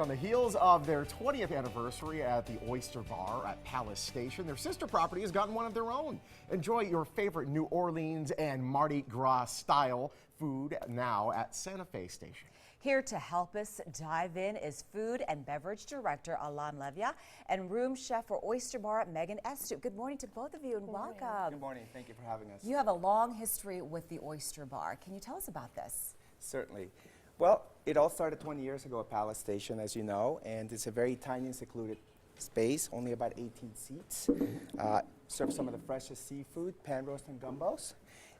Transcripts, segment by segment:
on the heels of their 20th anniversary at the Oyster Bar at Palace Station, their sister property has gotten one of their own. Enjoy your favorite New Orleans and Mardi Gras style food now at Santa Fe Station. Here to help us dive in is Food and Beverage Director Alan Levia and Room Chef for Oyster Bar Megan Estup. Good morning to both of you and welcome. Good morning. Thank you for having us. You have a long history with the Oyster Bar. Can you tell us about this? Certainly. Well, it all started 20 years ago at Palace Station, as you know, and it's a very tiny and secluded space, only about 18 seats. Serves some of the freshest seafood, pan roast and gumbos.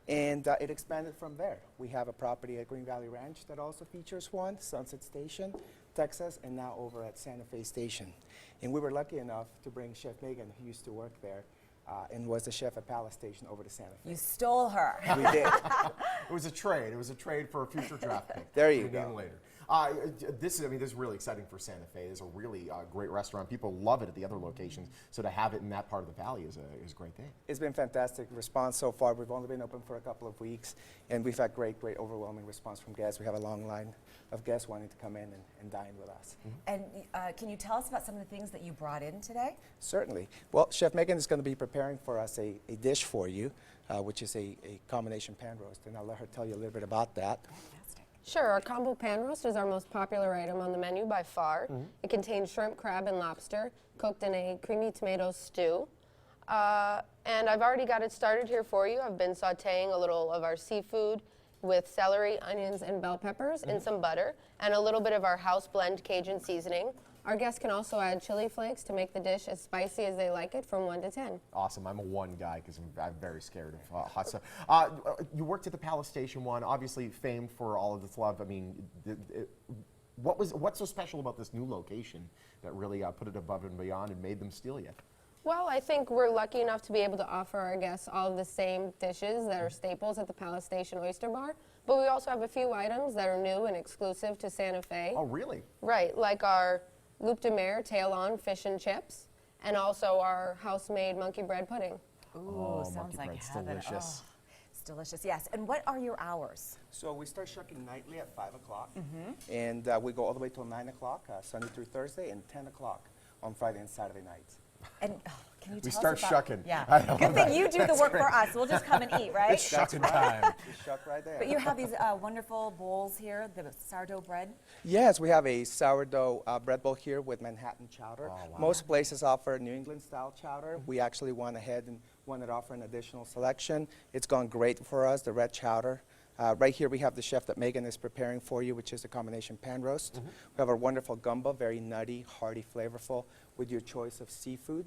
And it expanded from there. We have a property at Green Valley Ranch that also features one, Sunset Station, Texas, and now over at Santa Fe Station. And we were lucky enough to bring Chef Megan, who used to work there, and was the chef at Palace Station, over to Santa Fe. You stole her. We did. It was a trade. It was a trade for a future draft pick. There you go. Later. This is really exciting for Santa Fe. It's a really great restaurant. People love it at the other locations, so to have it in that part of the valley is a great thing. It's been fantastic response so far. We've only been open for a couple of weeks, and we've had great, overwhelming response from guests. We have a long line of guests wanting to come in and dine with us. And can you tell us about some of the things that you brought in today? Certainly. Well, Chef Megan is going to be preparing for us a dish for you, which is a combination pan roast, and I'll let her tell you a little bit about that. Sure, our combo pan roast is our most popular item on the menu by far. It contains shrimp, crab, and lobster cooked in a creamy tomato stew. And I've already got it started here for you. I've been sauteing a little of our seafood with celery, onions, and bell peppers in some butter, and a little bit of our house blend Cajun seasoning. Our guests can also add chili flakes to make the dish as spicy as they like it from 1 to 10. Awesome. I'm a 1 guy because I'm very scared of hot stuff. You worked at the Palace Station one, obviously famed for all of its love. I mean, what's so special about this new location that really put it above and beyond and made them steal you? Well, I think we're lucky enough to be able to offer our guests all of the same dishes that are staples at the Palace Station Oyster Bar, but we also have a few items that are new and exclusive to Santa Fe. Oh, really? Right, like our loup de mer tail-on fish and chips, and also our house-made monkey bread pudding. Ooh, sounds like bread's heaven. delicious. Oh, it's delicious, yes. And what are your hours? So we start shucking nightly at 5 o'clock, and we go all the way till 9 o'clock, Sunday through Thursday, and 10 o'clock on Friday and Saturday nights. And can you tell We us start about, shucking. Yeah. Good thing you do the work for us. We'll just come and eat, right? It's shucking time. We shuck right there. But you have these wonderful bowls here, the sourdough bread. Yes, we have a sourdough bread bowl here with Manhattan chowder. Oh, wow. Most places offer New England style chowder. We actually went ahead and wanted to offer an additional selection. It's gone great for us, the red chowder. Right here we have the chef that Megan is preparing for you, which is a combination pan roast. We have our wonderful gumbo, very nutty, hearty, flavorful, with your choice of seafood.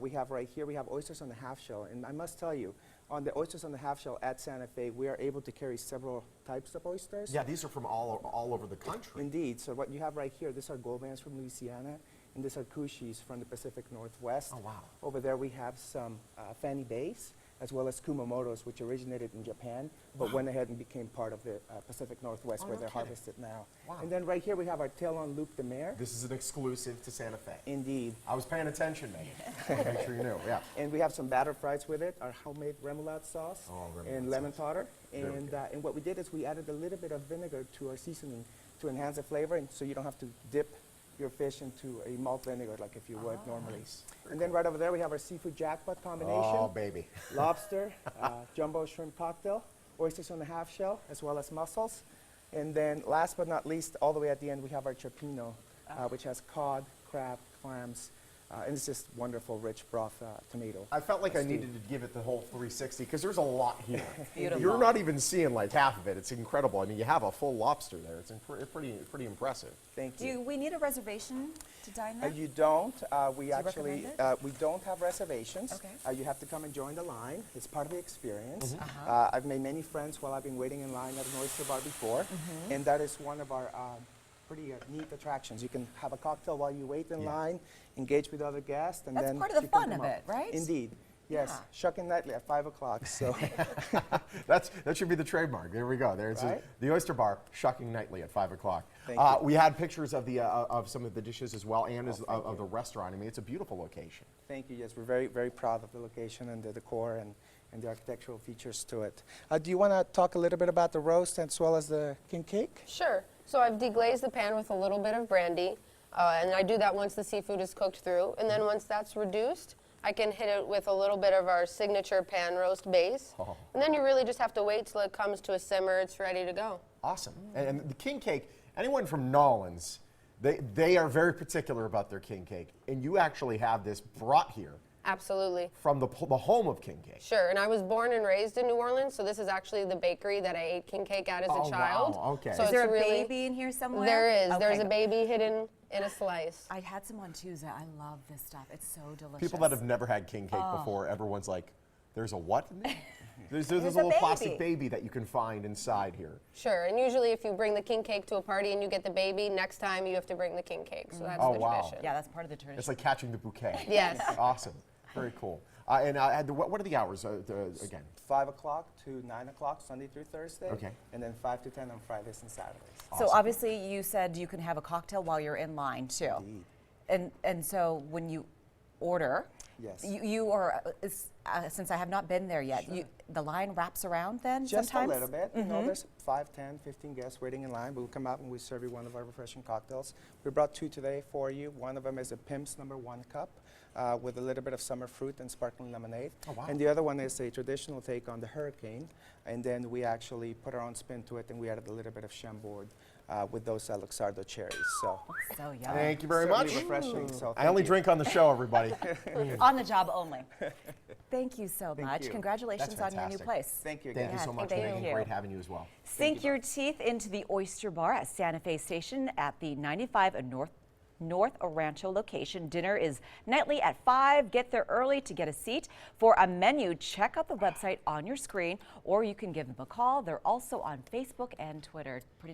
We have right here, we have oysters on the half shell. And I must tell you, on the oysters on the half shell at Santa Fe, we are able to carry several types of oysters. Yeah, these are from all over the country. Indeed. So what you have right here, these are Goldmans from Louisiana, and these are Cushis from the Pacific Northwest. Oh, wow. Over there we have some Fanny Bays, as well as Kumamotos, which originated in Japan, but went ahead and became part of the Pacific Northwest, where no they're kidding. harvested now. Wow. And then right here we have our tail-on loup de mer. This is an exclusive to Santa Fe. Indeed. I was paying attention, man. Make sure you knew, yeah. And we have some batter fries with it, our homemade remoulade sauce, Remoulade and lemon sauce. tartar. Very And what we did is we added a little bit of vinegar to our seasoning to enhance the flavor, and so you don't have to dip your fish into a malt vinegar like if you would normally. Nice. And then right over there we have our seafood jackpot combination. Oh, baby. Lobster, jumbo shrimp cocktail, oysters on the half shell, as well as mussels. And then last but not least, all the way at the end, we have our cioppino, which has cod, crab, clams, and it's just wonderful, rich broth tomato. I felt like I needed to give it the whole 360 because there's a lot here. Beautiful. You're not even seeing like half of it. It's incredible. I mean, you have a full lobster there. It's pretty impressive. Thank you. Do we need a reservation to dine there? You don't. We you actually recommend we don't have reservations. Okay. You have to come and join the line. It's part of the experience. Uh-huh. I've made many friends while I've been waiting in line at an oyster bar before, and that is one of our pretty neat attractions. You can have a cocktail while you wait in line, engage with other guests, and That's then part of the you can fun come of up. it, right? Indeed. Yes, Yeah. shucking nightly at 5 o'clock. So That should be the trademark. There we go. There's Right? the Oyster Bar, shucking nightly at 5 o'clock. Thank you. We had pictures of the of some of the dishes as well, and thank of you. the restaurant. I mean, it's a beautiful location. Thank you. Yes, we're very proud of the location and the decor and the architectural features to it. Do you want to talk a little bit about the roast as well as the king cake? Sure. So I've deglazed the pan with a little bit of brandy. And I do that once the seafood is cooked through. And then once that's reduced, I can hit it with a little bit of our signature pan roast base. Oh. And then you really just have to wait till it comes to a simmer. It's ready to go. Awesome. And the king cake, anyone from Nolans, they are very particular about their king cake. And you actually have this brought here Absolutely. from the home of king cake. Sure, and I was born and raised in New Orleans, so this is actually the bakery that I ate king cake at as Oh, a child. wow, okay. So Is there it's a really, baby in here somewhere? There is. Okay, There's a good. baby hidden in a slice. I had some on Tuesday. I love this stuff. It's so delicious. People that have never had king cake before, everyone's like, there's a what in there? There's a There's a little plastic baby. baby that you can find inside here. Sure, and usually if you bring the king cake to a party and you get the baby, next time you have to bring the king cake. So that's Oh, the wow. tradition. Yeah, that's part of the tradition. It's like catching the bouquet. Yes. Awesome. Very cool. What are the hours again? 5 o'clock to 9 o'clock, Sunday through Thursday. Okay. And then 5 to 10 on Fridays and Saturdays. So obviously you said you can have a cocktail while you're in line too. Indeed. And so when you order, Yes. you are, since I have not been there yet, the line wraps around then Just sometimes? a little bit. You know, there's 5, 10, 15 guests waiting in line. We'll come out and we serve you one of our refreshing cocktails. We brought 2 today for you. One of them is a Pimp's #1 cup with a little bit of summer fruit and sparkling lemonade. Oh, wow. And the other one is a traditional take on the Hurricane. And then we actually put our own spin to it and we added a little bit of Chambord with those Luxardo cherries. So So yummy. Thank you very certainly much. refreshing. So I only thank you. drink on the show, everybody. On the job only. Thank you so much. you. Congratulations That's on your new fantastic. place. Thank you Thank again. you so much, thank Megan. you. Great having you as well. Sink your teeth into the Oyster Bar at Santa Fe Station at the 95 and North Rancho location. Dinner is nightly at 5. Get there early to get a seat. For a menu, check out the website on your screen, or you can give them a call. They're also on Facebook and Twitter. Pretty